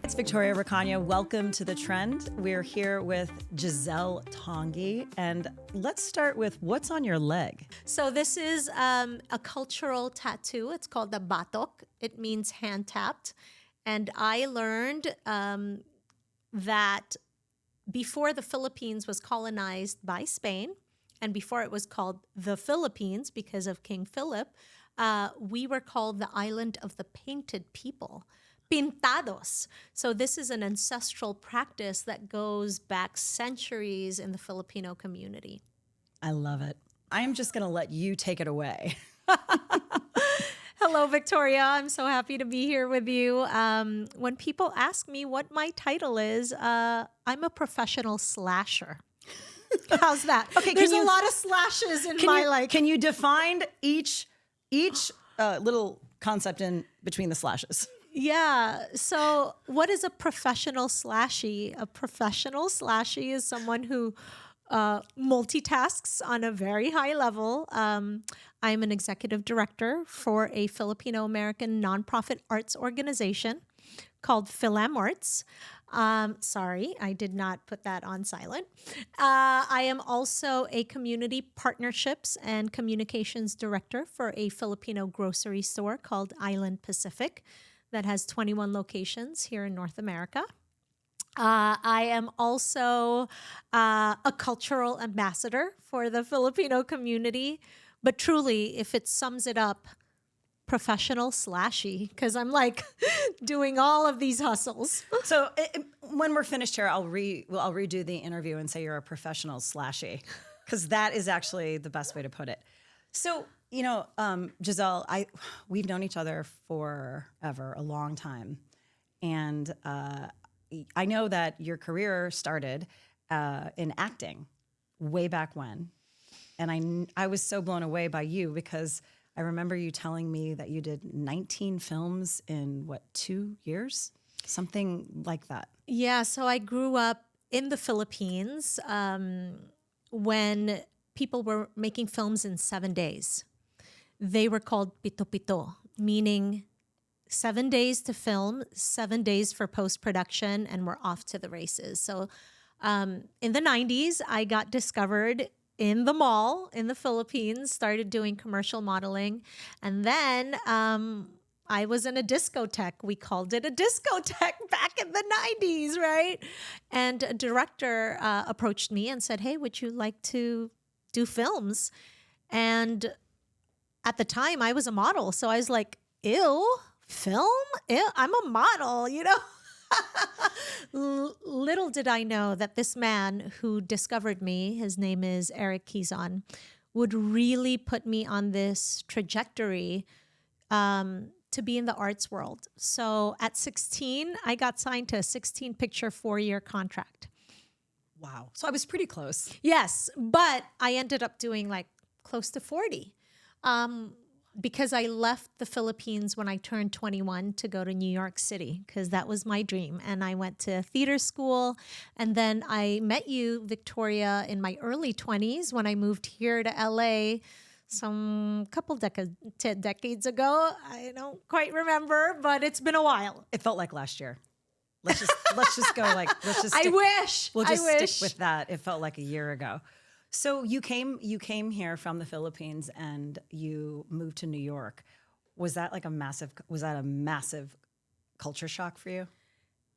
It's Victoria Racagna. Welcome to The Trend. We're here with Giselle Tongi. And let's start with what's on your leg. So this is a cultural tattoo. It's called the batok. It means hand tapped. And I learned that before the Philippines was colonized by Spain, and before it was called the Philippines because of King Philip, we were called the island of the painted people. Pintados. So this is an ancestral practice that goes back centuries in the Filipino community. I love it. I am just going to let you take it away. Hello, Victoria. I'm so happy to be here with you. When people ask me what my title is, I'm a professional slasher. How's that? Okay, There's a lot of slashes in my life. Can you define each little concept in between the slashes? Yeah. So what is a professional slashie? A professional slashie is someone who multitasks on a very high level. I'm an executive director for a Filipino American nonprofit arts organization called Philam Arts. Sorry, I did not put that on silent. I am also a community partnerships and communications director for a Filipino grocery store called Island Pacific that has 21 locations here in North America. I am also a cultural ambassador for the Filipino community. But truly, if it sums it up, professional slashie, because I'm like doing all of these hustles. So when we're finished here, I'll redo the interview and say you're a professional slashie, because that is actually the best way to put it. So, Giselle, we've known each other forever, a long time. And I know that your career started in acting way back when. And I was so blown away by you because I remember you telling me that you did 19 films in, 2 years? Something like that. Yeah, so I grew up in the Philippines when people were making films in 7 days. They were called pito-pito, meaning 7 days to film, 7 days for post-production, and we're off to the races. So in the 90s, I got discovered in the mall in the Philippines, started doing commercial modeling. And then I was in a discotheque. We called it a discotheque back in the 90s, right? And a director approached me and said, hey, would you like to do films? And at the time, I was a model. So I was like, ew, film? Ew, I'm a model, Little did I know that this man who discovered me, his name is Eric Kizon, would really put me on this trajectory to be in the arts world. So at 16, I got signed to a 16-picture 4-year contract. Wow. So I was pretty close. Yes, but I ended up doing like close to 40. Because I left the Philippines when I turned 21 to go to New York City, because that was my dream. And I went to theater school. And then I met you, Victoria, in my early 20s when I moved here to LA some couple decades ago. I don't quite remember, but it's been a while. It felt like last year. Let's just go like, let's just stick, I wish. We'll just stick with that. It felt like a year ago. So you came here from the Philippines and you moved to New York. Was that a massive culture shock for you?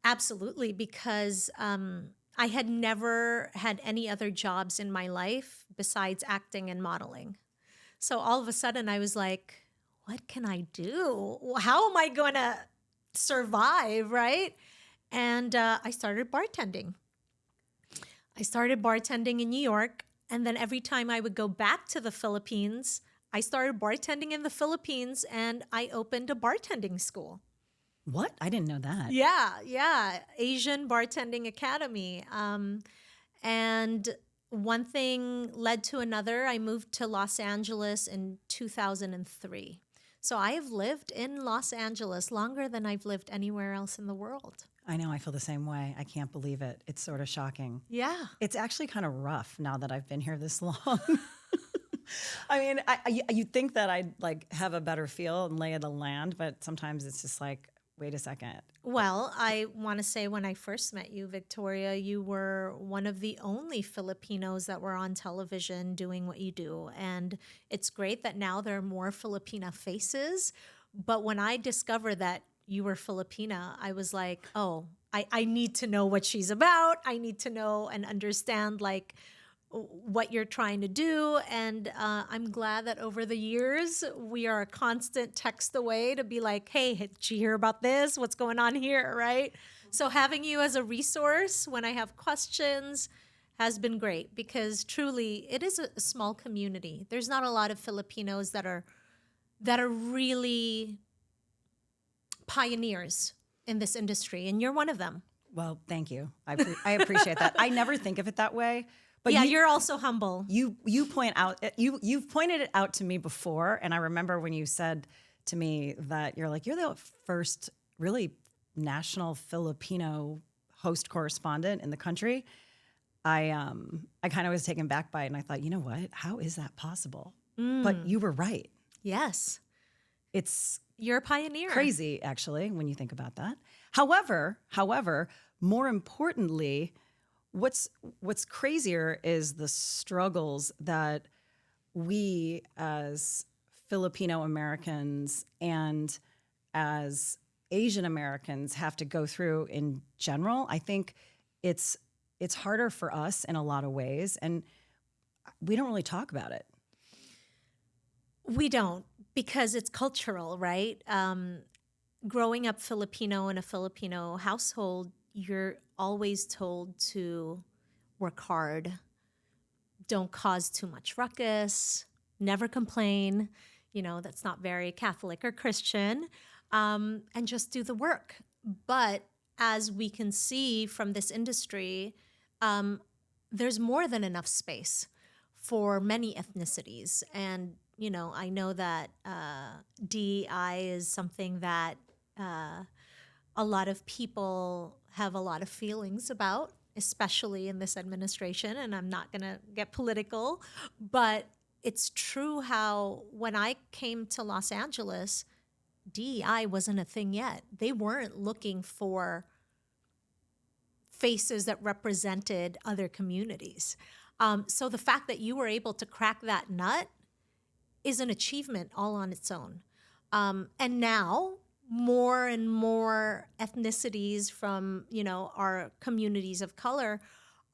Absolutely, because I had never had any other jobs in my life besides acting and modeling. So all of a sudden I was like, what can I do? How am I going to survive, right? And I started bartending. I started bartending in New York. And then every time I would go back to the Philippines, I started bartending in the Philippines and I opened a bartending school. What? I didn't know that. Yeah. Asian Bartending Academy. And one thing led to another. I moved to Los Angeles in 2003. So I have lived in Los Angeles longer than I've lived anywhere else in the world. I know, I feel the same way. I can't believe it. It's sort of shocking. Yeah. It's actually kind of rough now that I've been here this long. I mean, you'd think that I'd have a better feel and lay of the land, but sometimes it's just like, wait a second. Well, I want to say when I first met you, Victoria, you were one of the only Filipinos that were on television doing what you do. And it's great that now there are more Filipina faces. But when I discovered that you were Filipina, I was like, oh, I need to know what she's about. I need to know and understand like what you're trying to do. And I'm glad that over the years, we are a constant text away to be like, hey, did you hear about this? What's going on here, right? So having you as a resource when I have questions has been great because truly it is a small community. There's not a lot of Filipinos that are really pioneers in this industry, and you're one of them. Well, thank you. I appreciate that. I never think of it that way. But yeah, you're also humble. You point out you've pointed it out to me before, and I remember when you said to me that you're the first really national Filipino host correspondent in the country. I kind of was taken back by it, and I thought, you know what? How is that possible? But you were right. Yes, you're a pioneer. Crazy, actually, when you think about that. However, more importantly, what's crazier is the struggles that we as Filipino Americans and as Asian Americans have to go through in general. I think it's harder for us in a lot of ways, and we don't really talk about it. We don't, because it's cultural, right? Growing up Filipino in a Filipino household, you're always told to work hard, don't cause too much ruckus, never complain. That's not very Catholic or Christian, and just do the work. But as we can see from this industry, there's more than enough space for many ethnicities. And, I know that DEI is something that a lot of people have a lot of feelings about, especially in this administration. And I'm not going to get political, but it's true how when I came to Los Angeles, DEI wasn't a thing yet. They weren't looking for faces that represented other communities. So the fact that you were able to crack that nut is an achievement all on its own. And now more and more ethnicities from, our communities of color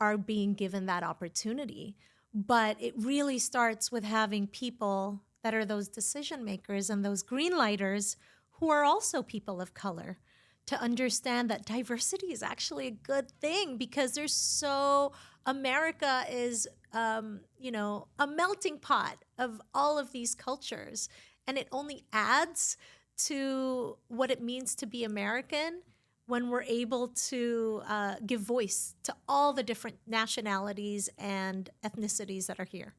are being given that opportunity. But it really starts with having people that are those decision makers and those green lighters who are also people of color to understand that diversity is actually a good thing because America is, a melting pot of all of these cultures. And it only adds to what it means to be American when we're able to give voice to all the different nationalities and ethnicities that are here.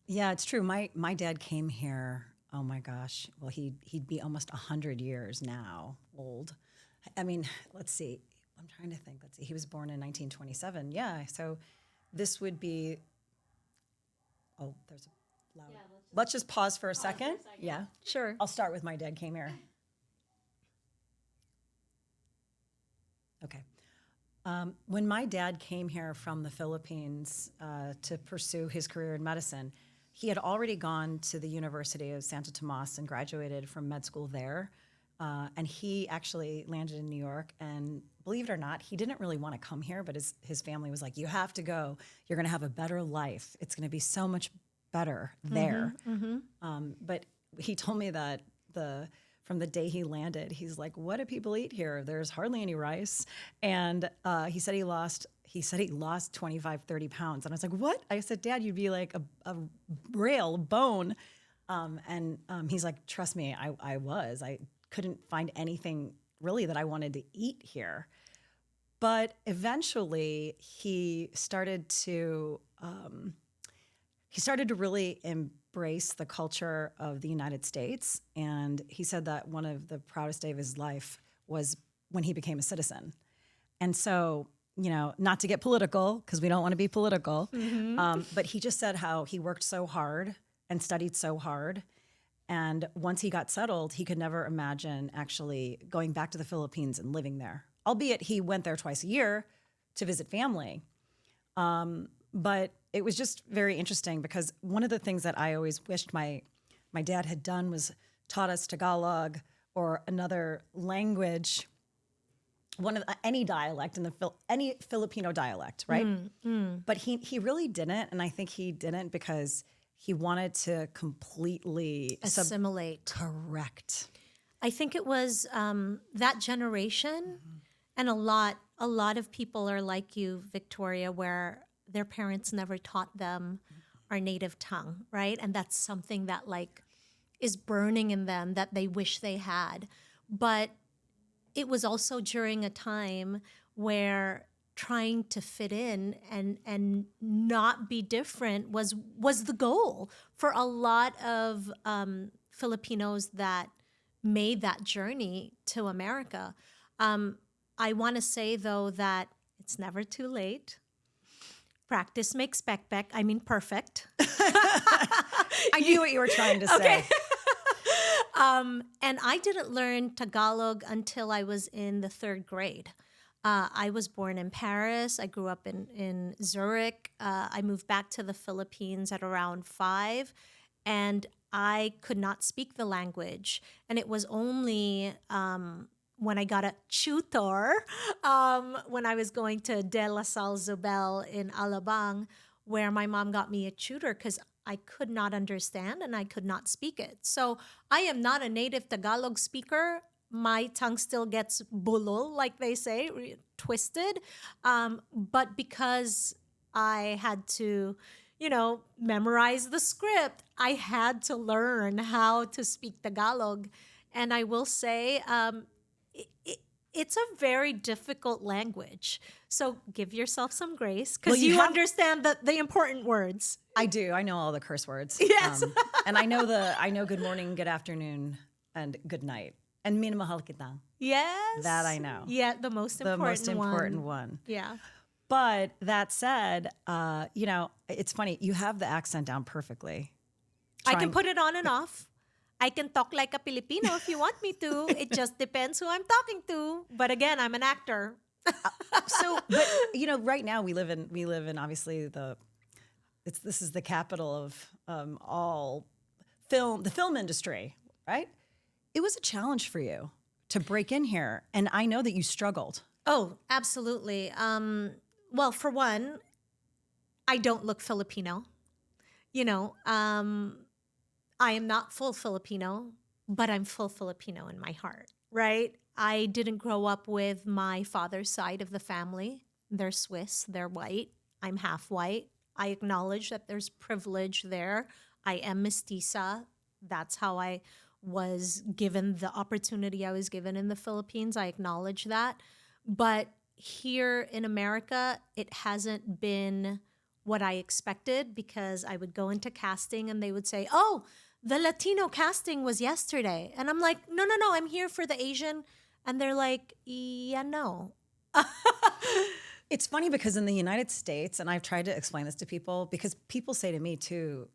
Yeah, it's true. My dad came here, oh my gosh, well, he'd be almost 100 years now old. I mean, let's see. I'm trying to think. Let's see. He was born in 1927. Yeah, so this would be, oh, there's a loud. Yeah, let's just pause for a second. Yeah, sure. I'll start with my dad came here. Okay. When my dad came here from the Philippines to pursue his career in medicine, he had already gone to the University of Santo Tomas and graduated from med school there. And he actually landed in New York. And believe it or not, he didn't really want to come here, but his family was like, you have to go. You're going to have a better life. It's going to be so much better there. But he told me that from the day he landed, he's like, what do people eat here? There's hardly any rice. And he said he lost 25, 30 pounds. And I was like, what? I said, Dad, you'd be like a rail, bone. And he's like, trust me, I couldn't find anything really that I wanted to eat here. But eventually he started to really embrace the culture of the United States. And he said that one of the proudest day of his life was when he became a citizen. And so, not to get political, because we don't want to be political, but he just said how he worked so hard and studied so hard And once he got settled, he could never imagine actually going back to the Philippines and living there, albeit he went there twice a year to visit family. But it was just very interesting because one of the things that I always wished my dad had done was taught us Tagalog or another language, any dialect in any Filipino dialect, right? But he really didn't, and I think he didn't because he wanted to completely Assimilate. Correct. I think it was that generation, and a lot of people are like you, Victoria, where their parents never taught them our native tongue, right? And that's something that like is burning in them that they wish they had. But it was also during a time where trying to fit in and not be different was the goal for a lot of Filipinos that made that journey to America. I want to say though that it's never too late. Practice makes perfect. I knew what you were trying to say. Okay. And I didn't learn Tagalog until I was in the 3rd grade. I was born in Paris. I grew up in Zurich. I moved back to the Philippines at around 5, and I could not speak the language. And it was only when I got a tutor, when I was going to De La Salle Zobel in Alabang, where my mom got me a tutor because I could not understand and I could not speak it. So I am not a native Tagalog speaker. My tongue still gets bulol, like they say, twisted. But because I had to, memorize the script, I had to learn how to speak Tagalog. And I will say, it's a very difficult language. So give yourself some grace because you understand the important words. I do. I know all the curse words. Yes. And I know good morning, good afternoon, and good night. And minamahal kita. Yes. That I know. Yeah, the most important one. Yeah. But that said, it's funny. You have the accent down perfectly. I can put it on and off. I can talk like a Filipino if you want me to. It just depends who I'm talking to. But again, I'm an actor. But right now we live in obviously this is the capital of all the film industry, right? It was a challenge for you to break in here, and I know that you struggled. Oh, absolutely. Well, for one, I don't look Filipino. I am not full Filipino, but I'm full Filipino in my heart, right? I didn't grow up with my father's side of the family. They're Swiss, they're white. I'm half white. I acknowledge that there's privilege there. I am mestiza. That's how I was given the opportunity I was given in the Philippines. I acknowledge that. But here in America, it hasn't been what I expected because I would go into casting and they would say, oh, the Latino casting was yesterday. And I'm like, no, I'm here for the Asian. And they're like, yeah, no. It's funny because in the United States, and I've tried to explain this to people, because people say to me too,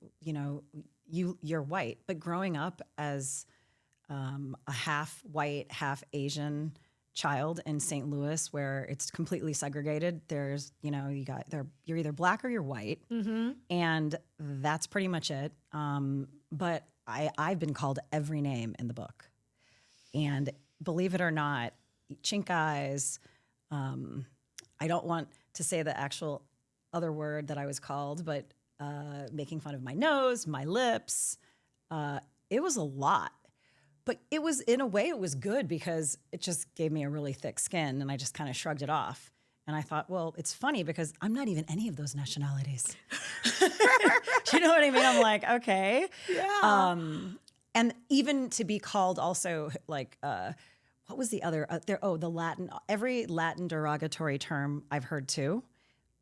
you're white, but growing up as a half white, half Asian child in St. Louis, where it's completely segregated, there's, you're either black or you're white, and that's pretty much it. But I've been called every name in the book, and believe it or not, chink eyes. I don't want to say the actual other word that I was called, but making fun of my nose, my lips. It was a lot. But it was, in a way, it was good because it just gave me a really thick skin and I just kind of shrugged it off. And I thought, well, it's funny because I'm not even any of those nationalities. Do you know what I mean? I'm like, okay. Yeah. And even to be called also like, what was the other, the Latin, every Latin derogatory term I've heard too.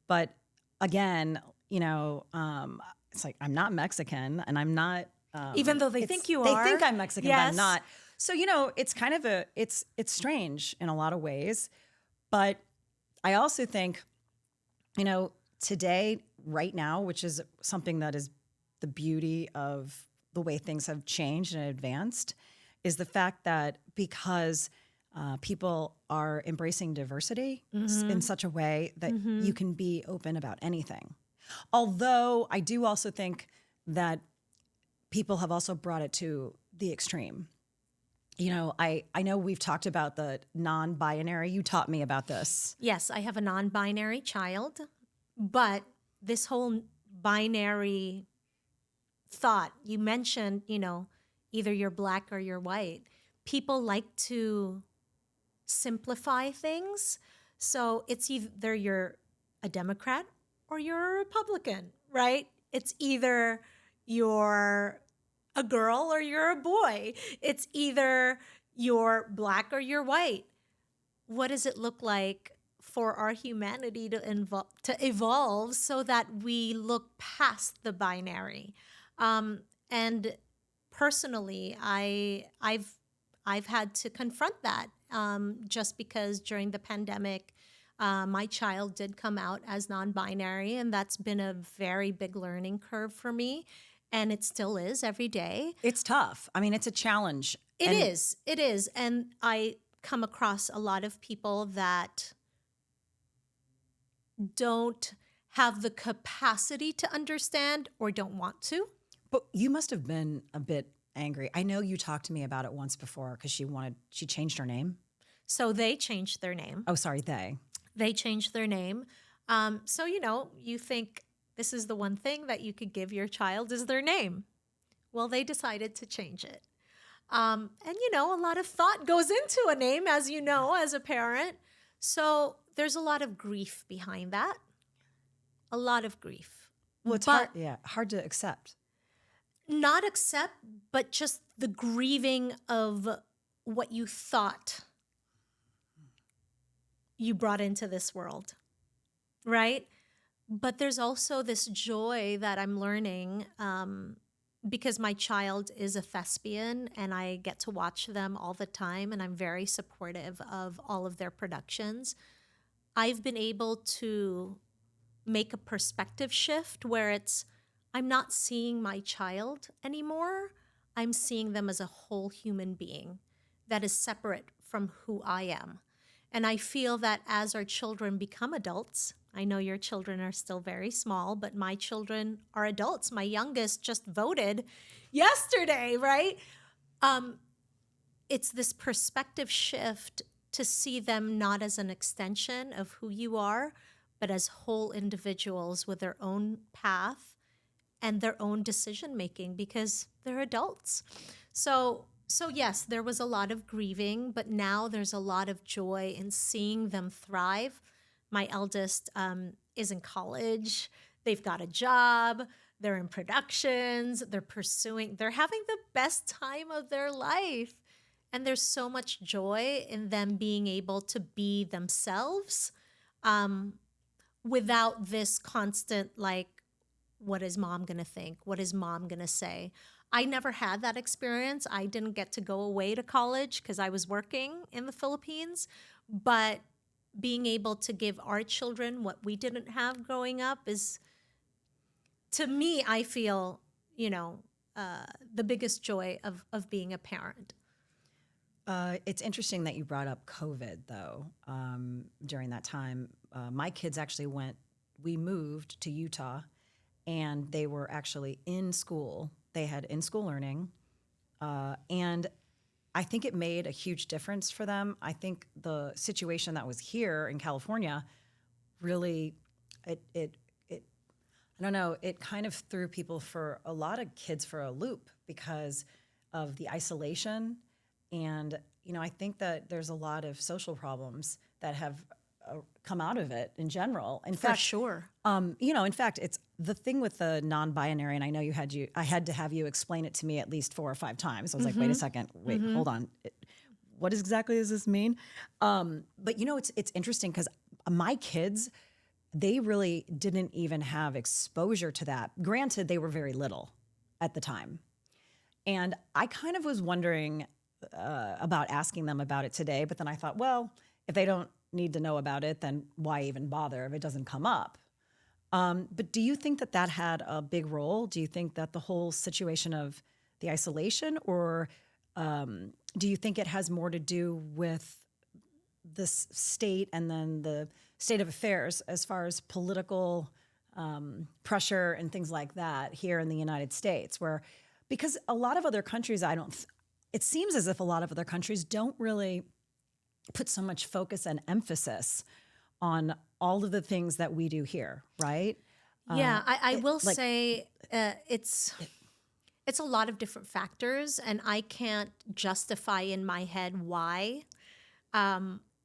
But again, it's like, I'm not Mexican and I'm not, even though they think you are. They think I'm Mexican, yes. but I'm not. So, it's kind of it's strange in a lot of ways. But I also think, today, right now, which is something that is the beauty of the way things have changed and advanced is the fact that because people are embracing diversity in such a way that you can be open about anything. Although I do also think that people have also brought it to the extreme. You know, I know we've talked about the non-binary. You taught me about this. Yes, I have a non-binary child, but this whole binary thought, you mentioned, you know, either you're black or you're white. People like to simplify things. So it's either you're a Democrat or you're a Republican, right? It's either you're a girl or you're a boy. It's either you're black or you're white. What does it look like for our humanity to evolve so that we look past the binary? And personally, I've had to confront that just because during the pandemic, my child did come out as non-binary, and that's been a very big learning curve for me. And it still is every day. It's tough. I mean, it's a challenge. It is. And I come across a lot of people that don't have the capacity to understand or don't want to. But you must have been a bit angry. I know you talked to me about it once before because she changed her name. So they changed their name. Oh, sorry, they. They changed their name. So, you know, you think this is the one thing that you could give your child is their name. Well, they decided to change it. And, you know, a lot of thought goes into a name, as you know, as a parent. So there's a lot of grief behind that. A lot of grief. Well, it's hard to accept. Not accept, but just the grieving of what you thought you brought into this world, right? But there's also this joy that I'm learning because my child is a thespian and I get to watch them all the time and I'm very supportive of all of their productions. I've been able to make a perspective shift where I'm not seeing my child anymore. I'm seeing them as a whole human being that is separate from who I am. And I feel that as our children become adults, I know your children are still very small, but my children are adults. My youngest just voted yesterday, right? It's this perspective shift to see them not as an extension of who you are, but as whole individuals with their own path and their own decision making because they're adults. So yes, there was a lot of grieving, but now there's a lot of joy in seeing them thrive. My eldest is in college. They've got a job. They're in productions. They're having the best time of their life. And there's so much joy in them being able to be themselves without this constant, like, what is mom going to think? What is mom going to say? I never had that experience. I didn't get to go away to college because I was working in the Philippines. But being able to give our children what we didn't have growing up is, to me, I feel, the biggest joy of being a parent. It's interesting that you brought up COVID, though, during that time. My kids actually we moved to Utah, and they were actually in school. They had in-school learning, and I think it made a huge difference for them. I think the situation that was here in California really, I don't know, it kind of threw a lot of kids for a loop because of the isolation. And, I think that there's a lot of social problems that have come out of it in general. In fact, sure. In fact, it's the thing with the non-binary, and I know I had to have you explain it to me at least 4 or 5 times. I was like, wait a second, hold on. What exactly does this mean? But it's interesting because my kids, they really didn't even have exposure to that. Granted, they were very little at the time. And I kind of was wondering about asking them about it today, but then I thought, well, if they don't need to know about it, then why even bother if it doesn't come up? But do you think that had a big role? Do you think that the whole situation of the isolation, or do you think it has more to do with this state and then the state of affairs as far as political pressure and things like that here in the United States, where because a lot of other countries, it seems as if a lot of other countries don't really put so much focus and emphasis on all of the things that we do here, right? Yeah, I will say it's a lot of different factors, and I can't justify in my head why,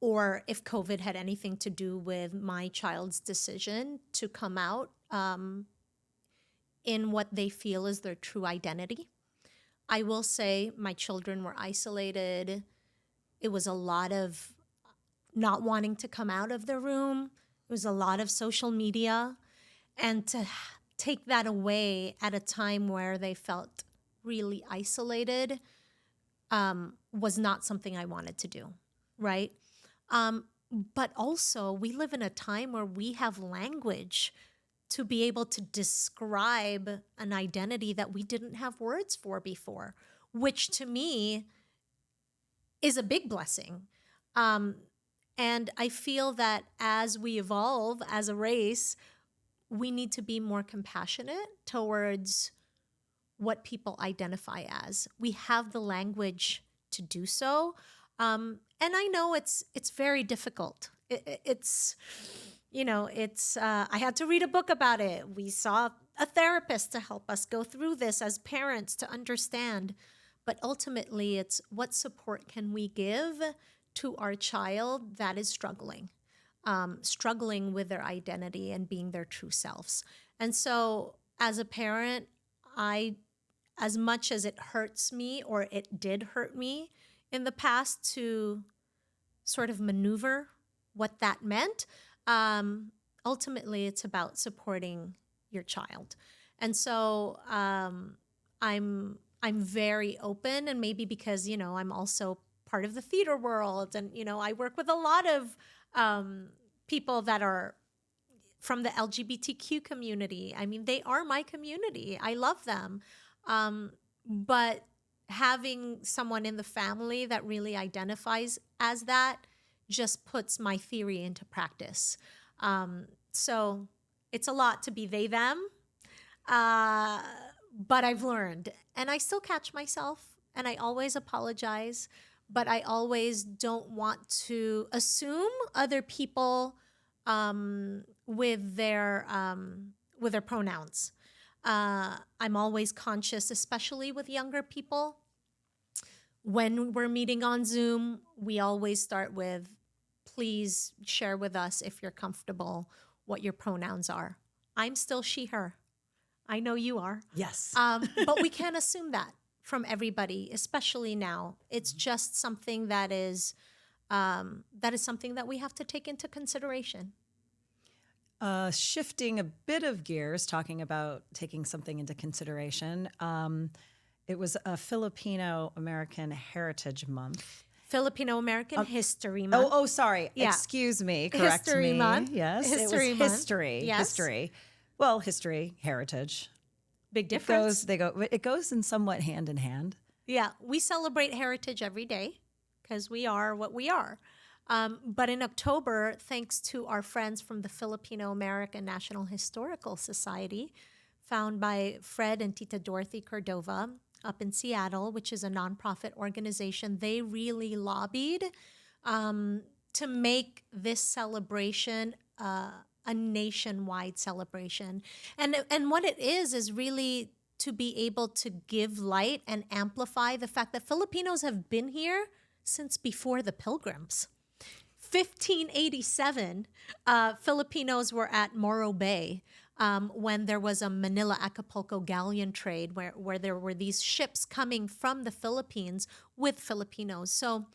or if COVID had anything to do with my child's decision to come out in what they feel is their true identity. I will say my children were isolated. It was a lot of not wanting to come out of their room. It was a lot of social media. And to take that away at a time where they felt really isolated was not something I wanted to do, right? But also, we live in a time where we have language to be able to describe an identity that we didn't have words for before, which to me is a big blessing. And I feel that as we evolve as a race, we need to be more compassionate towards what people identify as. We have the language to do so. And I know it's very difficult. I had to read a book about it. We saw a therapist to help us go through this as parents to understand. But ultimately, it's what support can we give to our child that is struggling with their identity and being their true selves. And so as a parent, as much as it hurts me, or it did hurt me in the past to sort of maneuver what that meant, ultimately it's about supporting your child. And so I'm very open, and maybe because, I'm also part of the theater world, and, I work with a lot of people that are from the LGBTQ community. I mean, they are my community. I love them. But having someone in the family that really identifies as that just puts my theory into practice. So it's a lot to be they, them. But I've learned, and I still catch myself, and I always apologize, but I always don't want to assume other people with their pronouns. I'm always conscious, especially with younger people. When we're meeting on Zoom, we always start with, please share with us, if you're comfortable, what your pronouns are. I'm still she, her. I know you are. Yes. But we can't assume that from everybody, especially now. It's just something that is something that we have to take into consideration. Shifting a bit of gears, talking about taking something into consideration. It was a Filipino American Heritage Month. Filipino American History Month. Oh, sorry. Yeah. Excuse me. Correct History me. Month. Yes. History it was Month. history. Yes. History. Well, history, heritage. Big difference. It goes in somewhat hand in hand. Yeah, we celebrate heritage every day because we are what we are. But in October, thanks to our friends from the Filipino American National Historical Society, found by Fred and Tita Dorothy Cordova up in Seattle, which is a nonprofit organization, they really lobbied to make this celebration a nationwide celebration. And what it is really to be able to give light and amplify the fact that Filipinos have been here since before the Pilgrims. 1587, Filipinos were at Morro Bay when there was a Manila-Acapulco galleon trade where there were these ships coming from the Philippines with Filipinos. So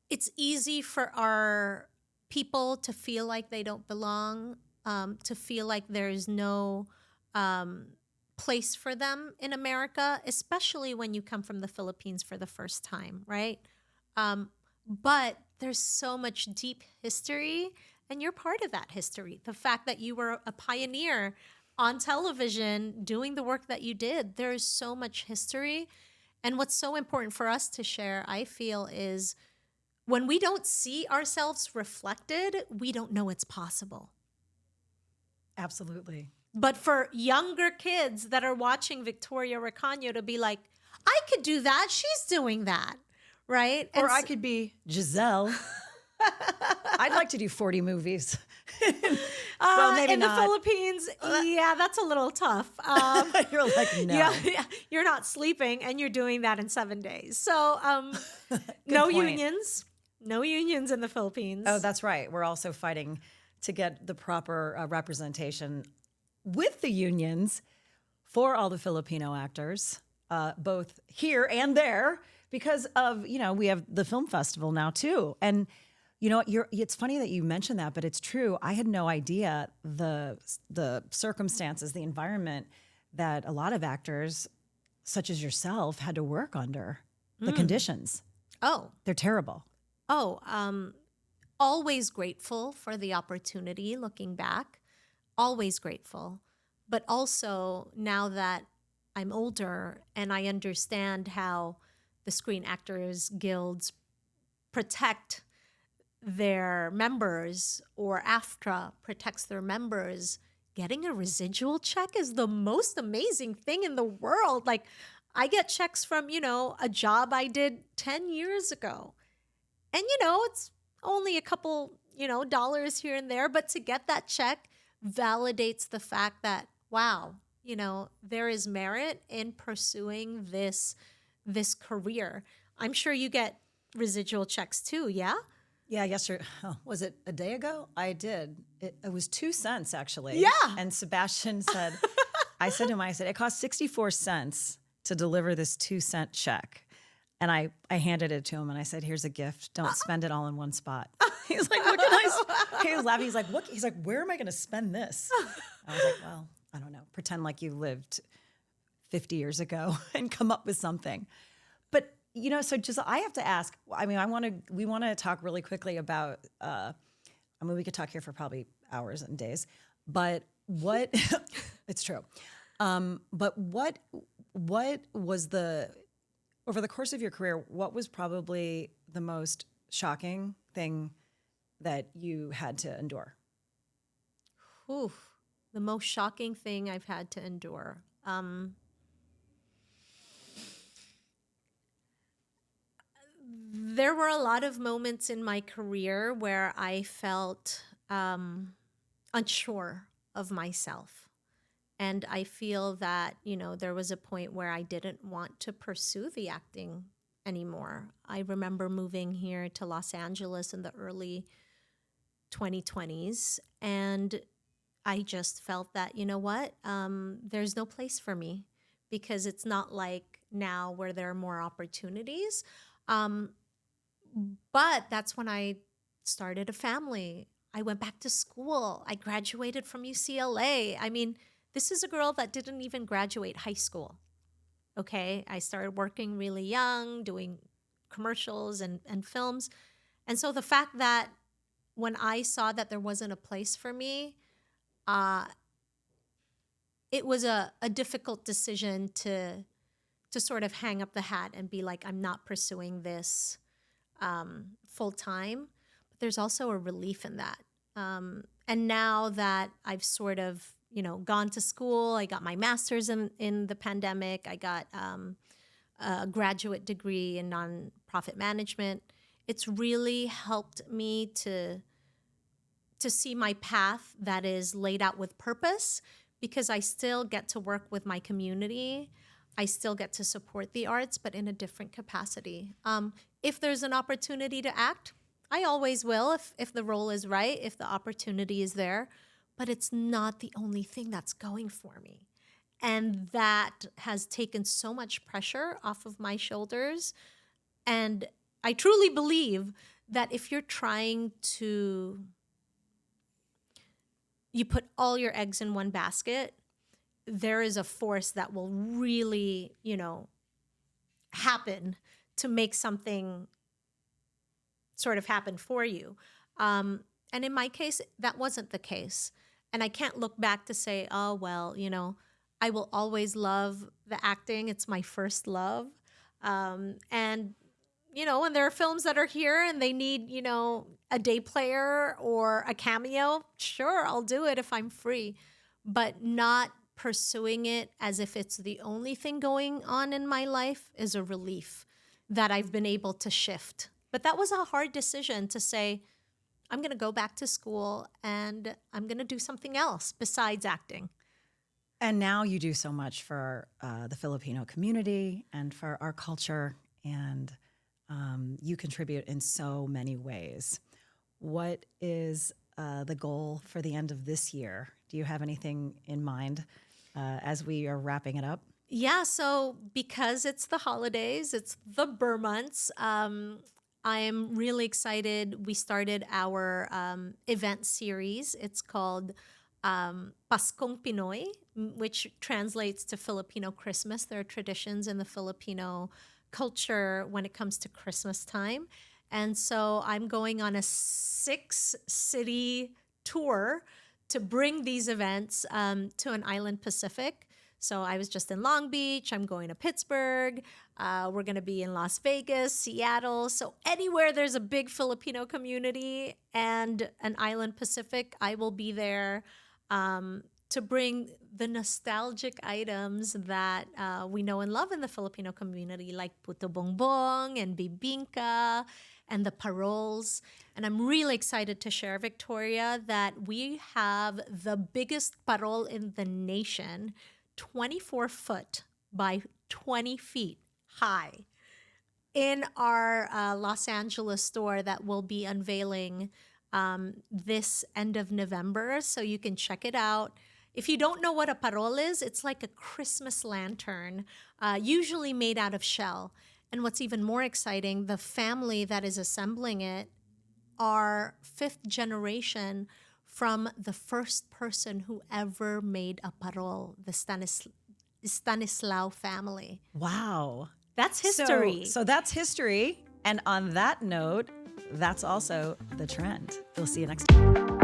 it's easy for our people to feel like they don't belong, to feel like there's no place for them in America, especially when you come from the Philippines for the first time, right? But there's so much deep history, and you're part of that history. The fact that you were a pioneer on television doing the work that you did. There is so much history. And what's so important for us to share, I feel, is when we don't see ourselves reflected, we don't know it's possible. Absolutely. But for younger kids that are watching Victoria Recaño to be like, I could do that. She's doing that. Right? Or I could be Giselle. I'd like to do 40 movies. Well, maybe in not. the Philippines, yeah, that's a little tough. You're like, no. Yeah, you're not sleeping and you're doing that in 7 days. So no point. unions. No unions in the Philippines. Oh, that's right. We're also fighting to get the proper representation with the unions for all the Filipino actors, both here and there, because of, we have the film festival now too. And it's funny that you mentioned that, but it's true. I had no idea the circumstances, the environment that a lot of actors, such as yourself, had to work under. The conditions. Oh, They're terrible. Always grateful for the opportunity looking back. Always grateful. But also now that I'm older and I understand how the Screen Actors Guilds protect their members, or AFTRA protects their members, getting a residual check is the most amazing thing in the world. Like, I get checks from, a job I did 10 years ago. And, it's only a couple, dollars here and there. But to get that check validates the fact that, wow, there is merit in pursuing this career. I'm sure you get residual checks too, yeah? Yeah, yesterday, was it a day ago? I did. It was 2 cents, actually. Yeah. And Sebastian said, I said to him, it cost 64 cents to deliver this 2-cent check. And I handed it to him and I said, here's a gift. Don't spend it all in one spot. He's like, what can he was laughing. He's like, what? He's like, where am I going to spend this? I was like, well, I don't know. Pretend like you lived 50 years ago and come up with something. But so just I have to ask. We want to talk really quickly about. We could talk here for probably hours and days, but what? It's true. But what was over the course of your career? What was probably the most shocking thing that you had to endure? Oof, the most shocking thing I've had to endure. There were a lot of moments in my career where I felt unsure of myself. And I feel that, there was a point where I didn't want to pursue the acting anymore. I remember moving here to Los Angeles in the early 2020s. And I just felt that, there's no place for me, because it's not like now where there are more opportunities. But that's when I started a family. I went back to school. I graduated from UCLA. This is a girl that didn't even graduate high school. Okay. I started working really young, doing commercials and films. And so the fact that when I saw that there wasn't a place for me, it was a difficult decision to sort of hang up the hat and be like, I'm not pursuing this full time. But there's also a relief in that. And now that I've sort of, gone to school, I got my master's in the pandemic, I got a graduate degree in nonprofit management. It's really helped me to see my path that is laid out with purpose, because I still get to work with my community. I still get to support the arts, but in a different capacity. If there's an opportunity to act, I always will if the role is right, if the opportunity is there. But it's not the only thing that's going for me. And that has taken so much pressure off of my shoulders. And I truly believe that if you're trying to, you put all your eggs in one basket, there is a force that will really, happen to make something sort of happen for you. And in my case, that wasn't the case. And I can't look back to say, oh, well, I will always love the acting. It's my first love. And when there are films that are here and they need, a day player or a cameo, sure, I'll do it if I'm free, but not pursuing it as if it's the only thing going on in my life is a relief that I've been able to shift. But that was a hard decision to say, I'm going to go back to school and I'm going to do something else besides acting. And now you do so much for the Filipino community and for our culture, and you contribute in so many ways. What is the goal for the end of this year? Do you have anything in mind as we are wrapping it up? Yeah, so because it's the holidays, it's the Burr months, I am really excited. We started our event series. It's called Paskong Pinoy, which translates to Filipino Christmas. There are traditions in the Filipino culture when it comes to Christmas time. And so I'm going on a 6-city tour to bring these events to an island Pacific. So I was just in Long Beach. I'm going to Pittsburgh. We're going to be in Las Vegas, Seattle. So anywhere there's a big Filipino community and an island Pacific, I will be there to bring the nostalgic items that we know and love in the Filipino community, like puto bongbong and bibingka and the paroles. And I'm really excited to share, Victoria, that we have the biggest parol in the nation, 24 foot by 20 feet high, in our Los Angeles store that will be unveiling this end of November. So you can check it out. If you don't know what a parol is, it's like a Christmas lantern, usually made out of shell. And what's even more exciting, the family that is assembling it are 5th generation from the first person who ever made a parol, the Stanislao family. Wow. That's history. So that's history. And on that note, that's also the trend. We'll see you next time.